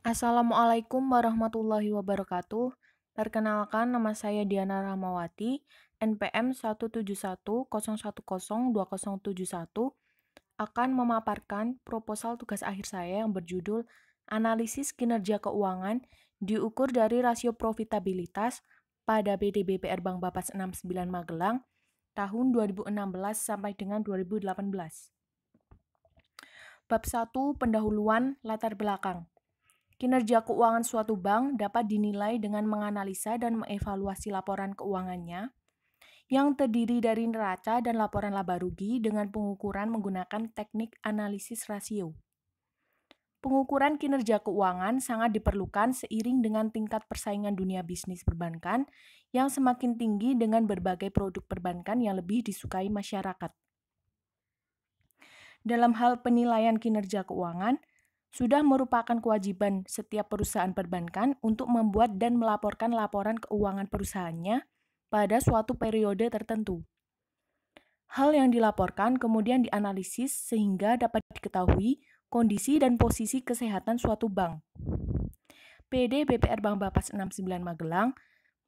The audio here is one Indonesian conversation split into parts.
Assalamualaikum warahmatullahi wabarakatuh. Perkenalkan, nama saya Diana Rahmawati, NPM 17101020071, akan memaparkan proposal tugas akhir saya yang berjudul Analisis Kinerja Keuangan diukur dari rasio profitabilitas pada PD BPR Bank Bapas 69 Magelang tahun 2016 sampai dengan 2018. Bab 1, pendahuluan latar belakang. Kinerja keuangan suatu bank dapat dinilai dengan menganalisa dan mengevaluasi laporan keuangannya yang terdiri dari neraca dan laporan laba rugi dengan pengukuran menggunakan teknik analisis rasio. Pengukuran kinerja keuangan sangat diperlukan seiring dengan tingkat persaingan dunia bisnis perbankan yang semakin tinggi dengan berbagai produk perbankan yang lebih disukai masyarakat. Dalam hal penilaian kinerja keuangan, sudah merupakan kewajiban setiap perusahaan perbankan untuk membuat dan melaporkan laporan keuangan perusahaannya pada suatu periode tertentu. Hal yang dilaporkan kemudian dianalisis sehingga dapat diketahui kondisi dan posisi kesehatan suatu bank. PD BPR Bank Bapas 69 Magelang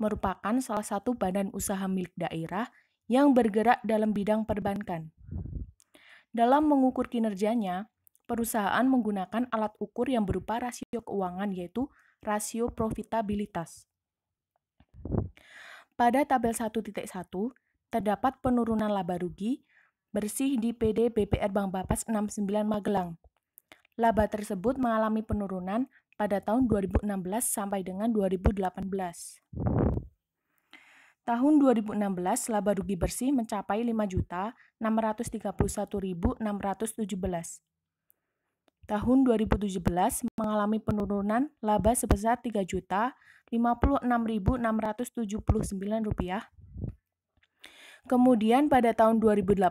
merupakan salah satu badan usaha milik daerah yang bergerak dalam bidang perbankan. Dalam mengukur kinerjanya, perusahaan menggunakan alat ukur yang berupa rasio keuangan, yaitu rasio profitabilitas. Pada tabel 1.1, terdapat penurunan laba rugi bersih di PD BPR Bank Bapas 69 Magelang. Laba tersebut mengalami penurunan pada tahun 2016 sampai dengan 2018. Tahun 2016, laba rugi bersih mencapai 5.631.617. Tahun 2017 mengalami penurunan laba sebesar Rp3.056.679. Kemudian pada tahun 2018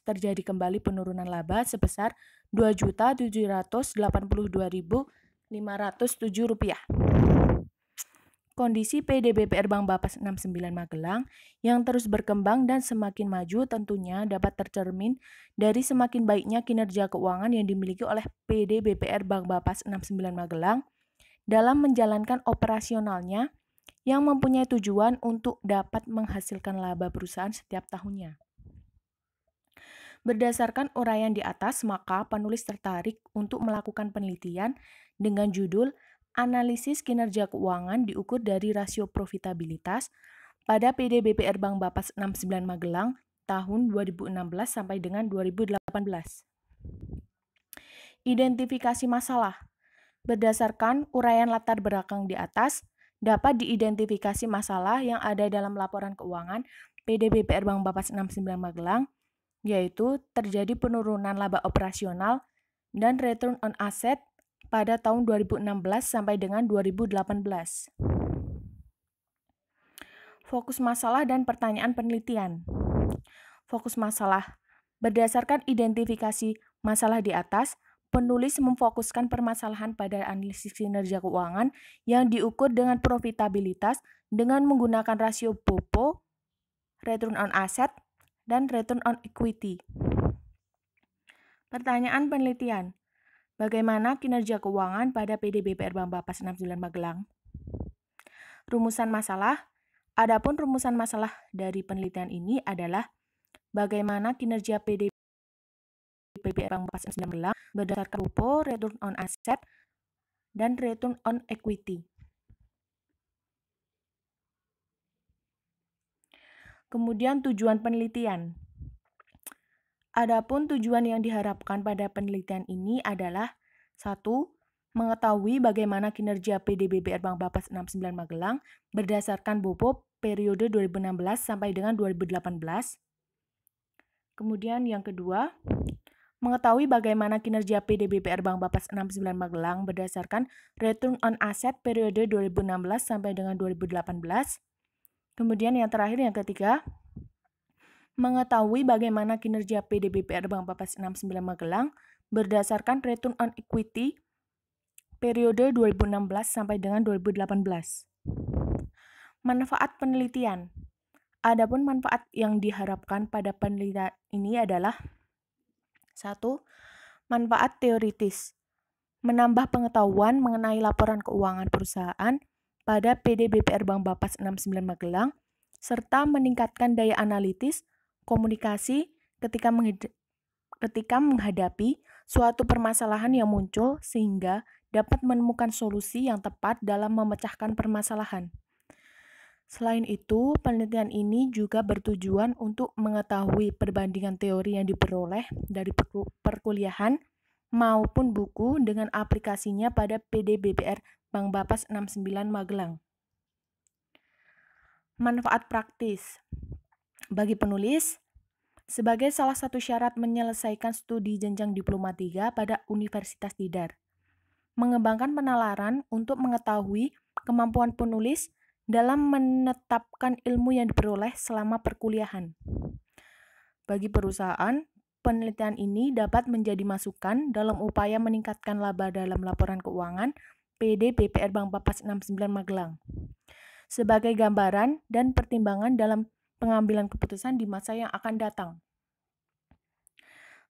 terjadi kembali penurunan laba sebesar Rp2.782.507. Kondisi PD BPR Bank Bapas 69 Magelang yang terus berkembang dan semakin maju tentunya dapat tercermin dari semakin baiknya kinerja keuangan yang dimiliki oleh PD BPR Bank Bapas 69 Magelang dalam menjalankan operasionalnya yang mempunyai tujuan untuk dapat menghasilkan laba perusahaan setiap tahunnya. Berdasarkan uraian di atas, maka penulis tertarik untuk melakukan penelitian dengan judul Analisis Kinerja Keuangan diukur dari rasio profitabilitas pada PD BPR Bank Bapas 69 Magelang tahun 2016 sampai dengan 2018. Identifikasi masalah. Berdasarkan uraian latar belakang di atas, dapat diidentifikasi masalah yang ada dalam laporan keuangan PD BPR Bank Bapas 69 Magelang, yaitu terjadi penurunan laba operasional dan return on asset pada tahun 2016 sampai dengan 2018. Fokus masalah dan pertanyaan penelitian. Fokus masalah. Berdasarkan identifikasi masalah di atas, penulis memfokuskan permasalahan pada analisis kinerja keuangan yang diukur dengan profitabilitas dengan menggunakan rasio BOPO, return on asset, dan return on equity. Pertanyaan penelitian. Bagaimana kinerja keuangan pada PD BPR Bank Bapas 69 Magelang? Rumusan masalah. Adapun rumusan masalah dari penelitian ini adalah bagaimana kinerja PD BPR Bank Bapas 69 Magelang berdasarkan BOPO, return on asset, dan return on equity. Kemudian tujuan penelitian. Adapun tujuan yang diharapkan pada penelitian ini adalah 1. Mengetahui bagaimana kinerja PD BPR Bank Bapas 69 Magelang berdasarkan BOPO periode 2016 sampai dengan 2018. Kemudian yang kedua, mengetahui bagaimana kinerja PD BPR Bank Bapas 69 Magelang berdasarkan return on asset periode 2016 sampai dengan 2018. Kemudian yang terakhir, yang ketiga, mengetahui bagaimana kinerja PD BPR Bank Bapas 69 Magelang berdasarkan return on equity periode 2016 sampai dengan 2018. Manfaat penelitian. Adapun manfaat yang diharapkan pada penelitian ini adalah 1. Manfaat teoritis. menambah pengetahuan mengenai laporan keuangan perusahaan pada PD BPR Bank Bapas 69 Magelang, serta meningkatkan daya analitis, komunikasi ketika menghadapi suatu permasalahan yang muncul sehingga dapat menemukan solusi yang tepat dalam memecahkan permasalahan. Selain itu, penelitian ini juga bertujuan untuk mengetahui perbandingan teori yang diperoleh dari perkuliahan maupun buku dengan aplikasinya pada PD BPR Bank Bapas 69 Magelang. Manfaat praktis bagi penulis. Sebagai salah satu syarat menyelesaikan studi jenjang diploma 3 pada Universitas Tidar, mengembangkan penalaran untuk mengetahui kemampuan penulis dalam menetapkan ilmu yang diperoleh selama perkuliahan. Bagi perusahaan, penelitian ini dapat menjadi masukan dalam upaya meningkatkan laba dalam laporan keuangan PD BPR Bank Bapas 69 Magelang, sebagai gambaran dan pertimbangan dalam pengambilan keputusan di masa yang akan datang.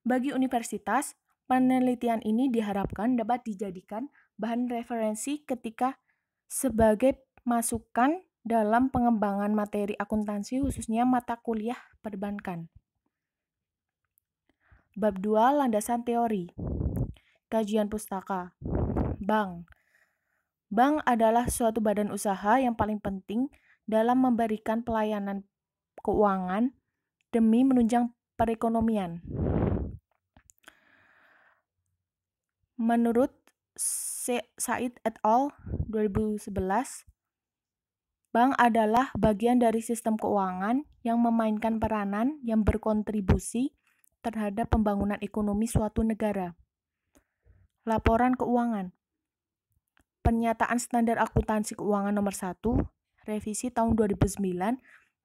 Bagi universitas, penelitian ini diharapkan dapat dijadikan bahan referensi ketika sebagai masukan dalam pengembangan materi akuntansi khususnya mata kuliah perbankan. Bab 2, landasan teori. Kajian pustaka. Bank. Bank adalah suatu badan usaha yang paling penting dalam memberikan pelayanan keuangan demi menunjang perekonomian. Menurut Said et al. 2011, bank adalah bagian dari sistem keuangan yang memainkan peranan yang berkontribusi terhadap pembangunan ekonomi suatu negara. Laporan keuangan. Pernyataan Standar Akuntansi Keuangan Nomor 1, Revisi tahun 2009,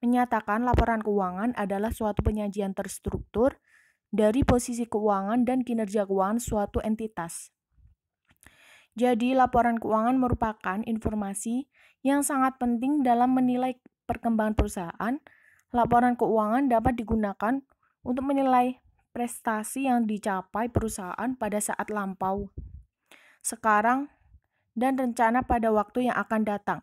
menyatakan laporan keuangan adalah suatu penyajian terstruktur dari posisi keuangan dan kinerja keuangan suatu entitas. Jadi, laporan keuangan merupakan informasi yang sangat penting dalam menilai perkembangan perusahaan. Laporan keuangan dapat digunakan untuk menilai prestasi yang dicapai perusahaan pada saat lampau, sekarang, dan rencana pada waktu yang akan datang.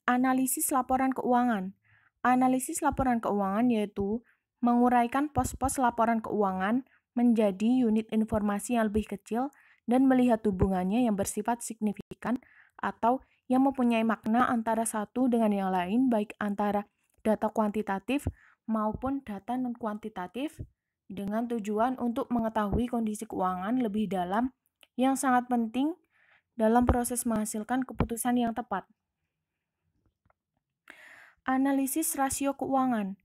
Analisis laporan keuangan. Analisis laporan keuangan yaitu menguraikan pos-pos laporan keuangan menjadi unit informasi yang lebih kecil dan melihat hubungannya yang bersifat signifikan atau yang mempunyai makna antara satu dengan yang lain, baik antara data kuantitatif maupun data non-kuantitatif, dengan tujuan untuk mengetahui kondisi keuangan lebih dalam yang sangat penting dalam proses menghasilkan keputusan yang tepat. Analisis rasio keuangan.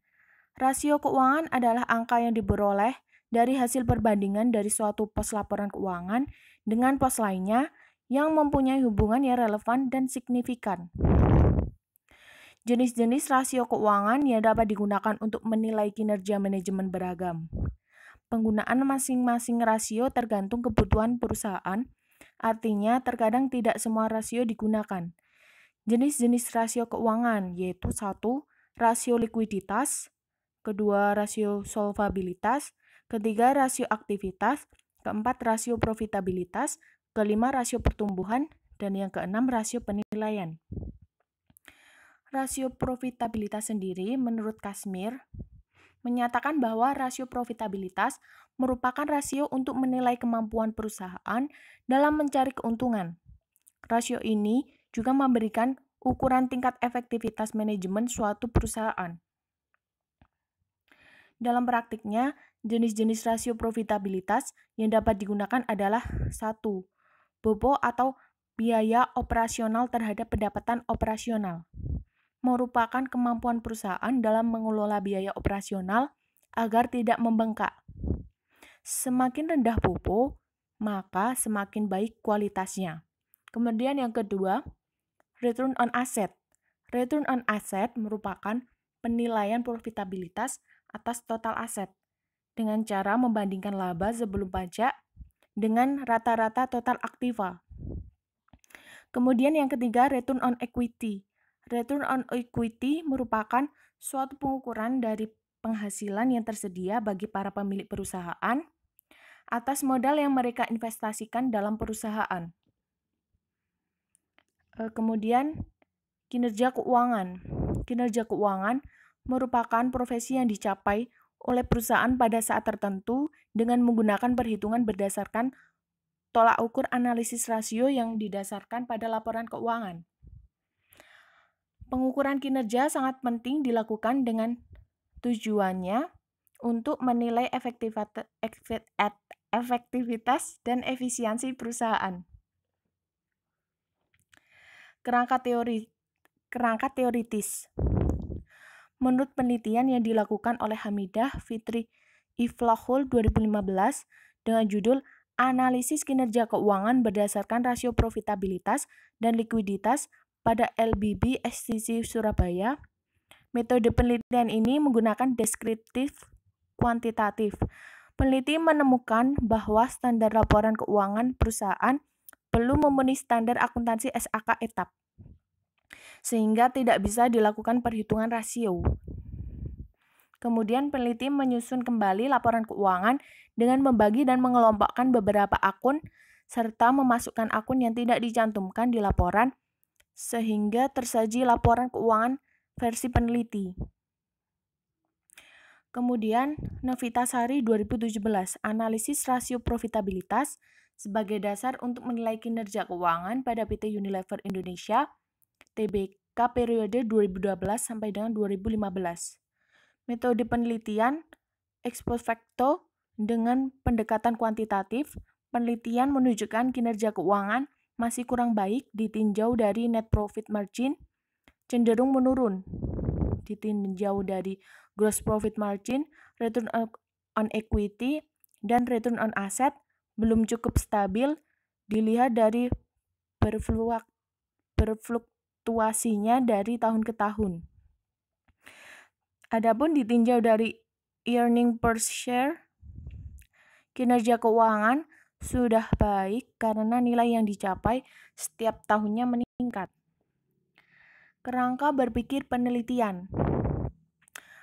Rasio keuangan adalah angka yang diperoleh dari hasil perbandingan dari suatu pos laporan keuangan dengan pos lainnya yang mempunyai hubungan yang relevan dan signifikan. Jenis-jenis rasio keuangan yang dapat digunakan untuk menilai kinerja manajemen beragam. Penggunaan masing-masing rasio tergantung kebutuhan perusahaan, artinya terkadang tidak semua rasio digunakan. Jenis-jenis rasio keuangan yaitu 1. Rasio likuiditas, kedua rasio solvabilitas, ketiga rasio aktivitas, keempat rasio profitabilitas, kelima rasio pertumbuhan, dan yang keenam rasio penilaian. Rasio profitabilitas sendiri menurut Kashmir menyatakan bahwa rasio profitabilitas merupakan rasio untuk menilai kemampuan perusahaan dalam mencari keuntungan. Rasio ini juga memberikan ukuran tingkat efektivitas manajemen suatu perusahaan. Dalam praktiknya, jenis-jenis rasio profitabilitas yang dapat digunakan adalah 1. BOPO atau biaya operasional terhadap pendapatan operasional, merupakan kemampuan perusahaan dalam mengelola biaya operasional agar tidak membengkak. Semakin rendah BOPO, maka semakin baik kualitasnya. Kemudian yang kedua, return on asset. Return on asset merupakan penilaian profitabilitas atas total aset dengan cara membandingkan laba sebelum pajak dengan rata-rata total aktiva. Kemudian yang ketiga, return on equity. Return on equity merupakan suatu pengukuran dari penghasilan yang tersedia bagi para pemilik perusahaan atas modal yang mereka investasikan dalam perusahaan. Kemudian, kinerja keuangan. Kinerja keuangan merupakan profesi yang dicapai oleh perusahaan pada saat tertentu dengan menggunakan perhitungan berdasarkan tolak ukur analisis rasio yang didasarkan pada laporan keuangan. Pengukuran kinerja sangat penting dilakukan dengan tujuannya untuk menilai efektivitas dan efisiensi perusahaan. Kerangka teoritis. Menurut penelitian yang dilakukan oleh Hamidah Fitri Iflahul 2015 dengan judul Analisis Kinerja Keuangan Berdasarkan Rasio Profitabilitas dan Likuiditas pada LBB STC Surabaya, metode penelitian ini menggunakan deskriptif kuantitatif. Peneliti menemukan bahwa standar laporan keuangan perusahaan belum memenuhi standar akuntansi SAK etap, sehingga tidak bisa dilakukan perhitungan rasio. Kemudian peneliti menyusun kembali laporan keuangan dengan membagi dan mengelompokkan beberapa akun serta memasukkan akun yang tidak dicantumkan di laporan sehingga tersaji laporan keuangan versi peneliti. Kemudian, Novitasari 2017, analisis rasio profitabilitas sebagai dasar untuk menilai kinerja keuangan pada PT Unilever Indonesia, TBK periode 2012 sampai dengan 2015. Metode penelitian ex post facto dengan pendekatan kuantitatif, penelitian menunjukkan kinerja keuangan masih kurang baik ditinjau dari net profit margin, cenderung menurun ditinjau dari gross profit margin, return on equity, dan return on asset belum cukup stabil dilihat dari berfluktuasinya dari tahun ke tahun. Adapun ditinjau dari earning per share, kinerja keuangan sudah baik karena nilai yang dicapai setiap tahunnya meningkat. Kerangka berpikir penelitian.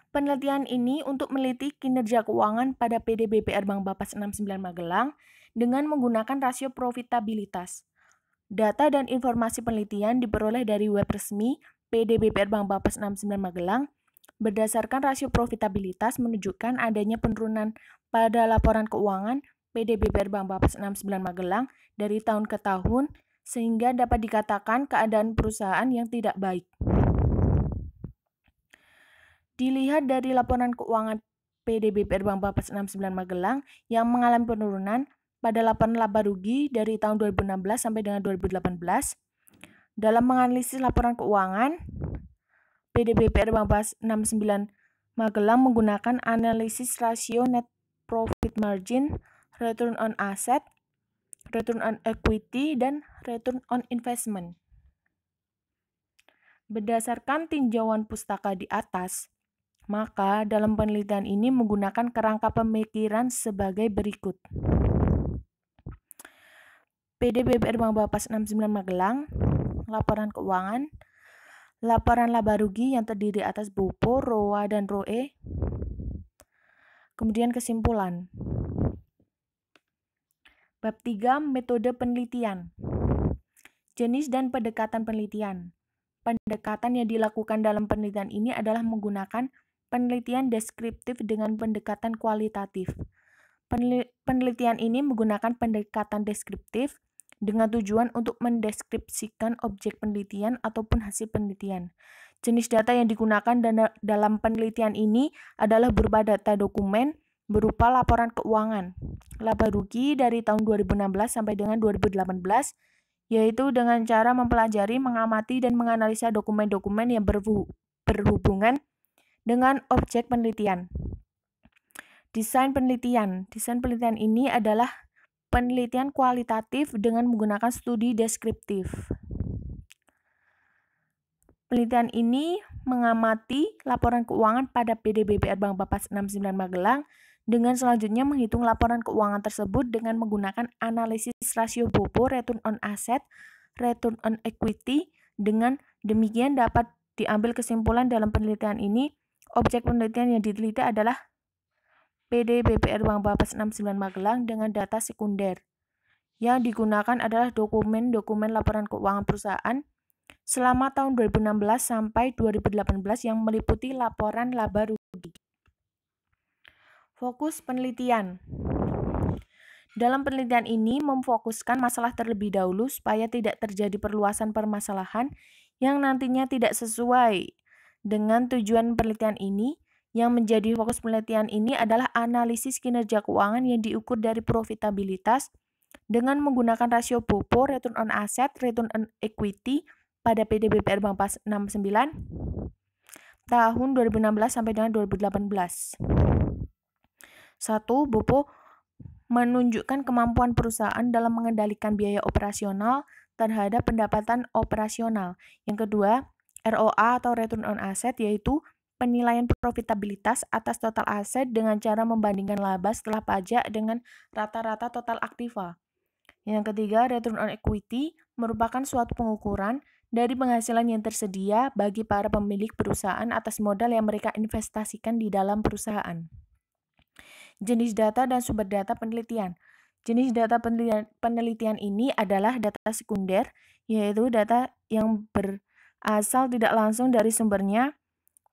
Penelitian ini untuk meneliti kinerja keuangan pada PD BPR Bank Bapas 69 Magelang dengan menggunakan rasio profitabilitas. Data dan informasi penelitian diperoleh dari web resmi PD BPR Bank Bapas 69 Magelang. Berdasarkan rasio profitabilitas menunjukkan adanya penurunan pada laporan keuangan PD BPR Bank Bapas 69 Magelang dari tahun ke tahun, sehingga dapat dikatakan keadaan perusahaan yang tidak baik. Dilihat dari laporan keuangan PD BPR Bank Bapas 69 Magelang yang mengalami penurunan pada laporan laba rugi dari tahun 2016 sampai dengan 2018. Dalam menganalisis laporan keuangan, PD BPR Bank Bapas 69 Magelang menggunakan analisis rasio net profit margin, return on asset, return on equity, dan return on investment. Berdasarkan tinjauan pustaka di atas, maka dalam penelitian ini menggunakan kerangka pemikiran sebagai berikut. PD BPR Bank Bapas 69 Magelang, laporan keuangan, laporan laba rugi yang terdiri atas BOPO, ROA, dan ROE. Kemudian kesimpulan. Bab 3, metode penelitian. Jenis dan pendekatan penelitian. Pendekatan yang dilakukan dalam penelitian ini adalah menggunakan penelitian deskriptif dengan pendekatan kualitatif. Penelitian ini menggunakan pendekatan deskriptif dengan tujuan untuk mendeskripsikan objek penelitian ataupun hasil penelitian. Jenis data yang digunakan dalam penelitian ini adalah berupa data dokumen berupa laporan keuangan, laba rugi dari tahun 2016 sampai dengan 2018, yaitu dengan cara mempelajari, mengamati, dan menganalisa dokumen-dokumen yang berhubungan dengan objek penelitian. Desain penelitian. Desain penelitian ini adalah penelitian kualitatif dengan menggunakan studi deskriptif. Penelitian ini mengamati laporan keuangan pada PD BPR Bank Bapas 69 Magelang dengan selanjutnya menghitung laporan keuangan tersebut dengan menggunakan analisis rasio BOPO, return on asset, return on equity. Dengan demikian dapat diambil kesimpulan dalam penelitian ini, objek penelitian yang diteliti adalah PD BPR Bank Bapas 69 Magelang dengan data sekunder. Yang digunakan adalah dokumen-dokumen laporan keuangan perusahaan selama tahun 2016 sampai 2018 yang meliputi laporan laba rugi. Fokus penelitian. Dalam penelitian ini memfokuskan masalah terlebih dahulu supaya tidak terjadi perluasan permasalahan yang nantinya tidak sesuai dengan tujuan penelitian ini. Yang menjadi fokus penelitian ini adalah analisis kinerja keuangan yang diukur dari profitabilitas dengan menggunakan rasio BOPO, return on asset, return on equity pada PD BPR Bank 69 tahun 2016 sampai dengan 2018. 1. BOPO menunjukkan kemampuan perusahaan dalam mengendalikan biaya operasional terhadap pendapatan operasional. Yang kedua, ROA atau return on asset, yaitu penilaian profitabilitas atas total aset dengan cara membandingkan laba setelah pajak dengan rata-rata total aktiva. Yang ketiga, return on equity merupakan suatu pengukuran dari penghasilan yang tersedia bagi para pemilik perusahaan atas modal yang mereka investasikan di dalam perusahaan. Jenis data dan sumber data penelitian. Jenis data penelitian ini adalah data sekunder, yaitu data yang berasal tidak langsung dari sumbernya,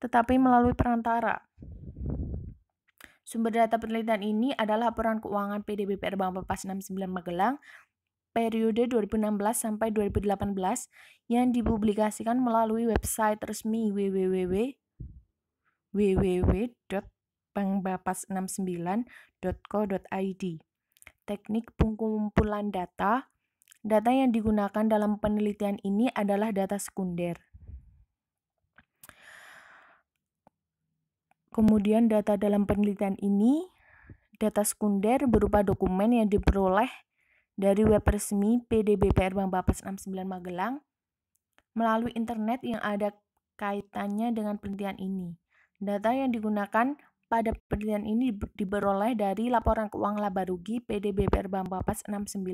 tetapi melalui perantara. Sumber data penelitian ini adalah laporan keuangan PD BPR Bank Bapas 69 Magelang periode 2016 sampai 2018 yang dipublikasikan melalui website resmi www.bankbapas69.co.id. Teknik pengumpulan data. Data yang digunakan dalam penelitian ini adalah data sekunder. Kemudian data dalam penelitian ini, data sekunder berupa dokumen yang diperoleh dari web resmi PD BPR Bank Bapas 69 Magelang melalui internet yang ada kaitannya dengan penelitian ini. Data yang digunakan pada penelitian ini diperoleh dari laporan keuangan laba rugi PD BPR Bank Bapas 69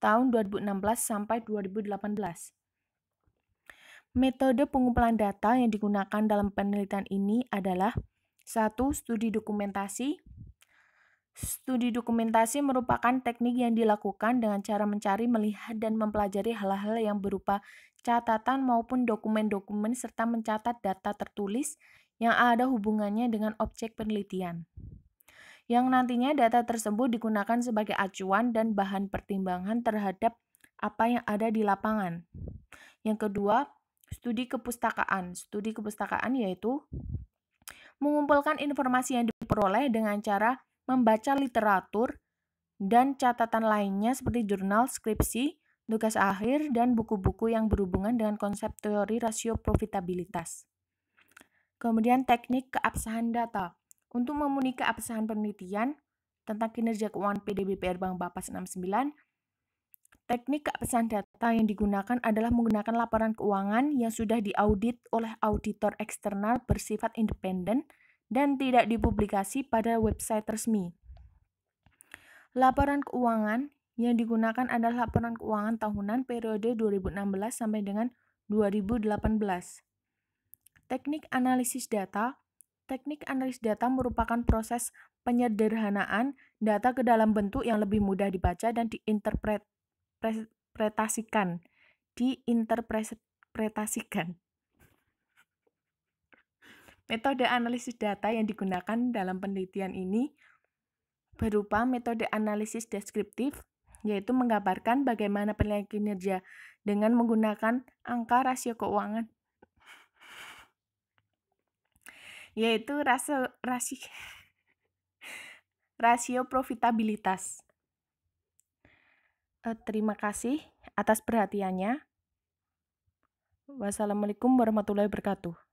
tahun 2016 sampai 2018. Metode pengumpulan data yang digunakan dalam penelitian ini adalah 1. Studi dokumentasi. Studi dokumentasi merupakan teknik yang dilakukan dengan cara mencari, melihat, dan mempelajari hal-hal yang berupa catatan maupun dokumen-dokumen serta mencatat data tertulis yang ada hubungannya dengan objek penelitian. Yang nantinya data tersebut digunakan sebagai acuan dan bahan pertimbangan terhadap apa yang ada di lapangan. Yang kedua, studi kepustakaan. Studi kepustakaan yaitu mengumpulkan informasi yang diperoleh dengan cara membaca literatur dan catatan lainnya seperti jurnal, skripsi, tugas akhir, dan buku-buku yang berhubungan dengan konsep teori rasio profitabilitas. Kemudian teknik keabsahan data. Untuk memenuhi keabsahan penelitian tentang kinerja keuangan PD BPR Bank Bapas 69, teknik keabsahan data yang digunakan adalah menggunakan laporan keuangan yang sudah diaudit oleh auditor eksternal bersifat independen dan tidak dipublikasi pada website resmi. Laporan keuangan yang digunakan adalah laporan keuangan tahunan periode 2016 sampai dengan 2018. Teknik analisis data. Teknik analisis data merupakan proses penyederhanaan data ke dalam bentuk yang lebih mudah dibaca dan diinterpretasikan. Metode analisis data yang digunakan dalam penelitian ini berupa metode analisis deskriptif, yaitu menggambarkan bagaimana penilaian kinerja dengan menggunakan angka rasio keuangan, yaitu rasio profitabilitas. Terima kasih atas perhatiannya. Wassalamualaikum warahmatullahi wabarakatuh.